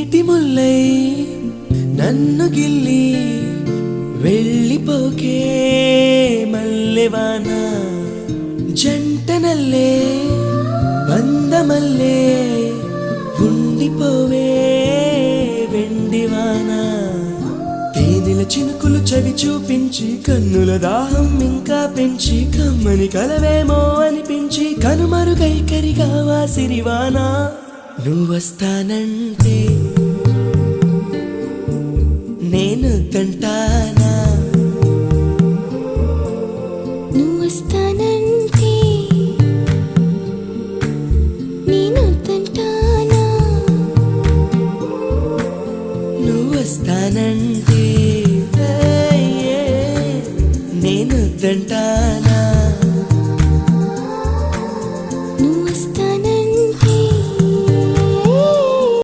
నీటి ముల్లై నన్ను గిల్లి వెళ్ళిపోకే మల్లెవాన జంటనల్లే బంధమల్లే ఉండిపోవే వెండివాన తేనెల చినుకులు చవి చూపించి కన్నుల దాహం ఇంకా పెంచి కమ్మని కలవేమో అనిపించి కనుమరుగై కరిగావా సిరివాన నువ్వొస్తానంటే నేను తంటానా నువ్వొస్తానంటే నేను తంటానా నువ్వొస్తానంటే నేను తంటానా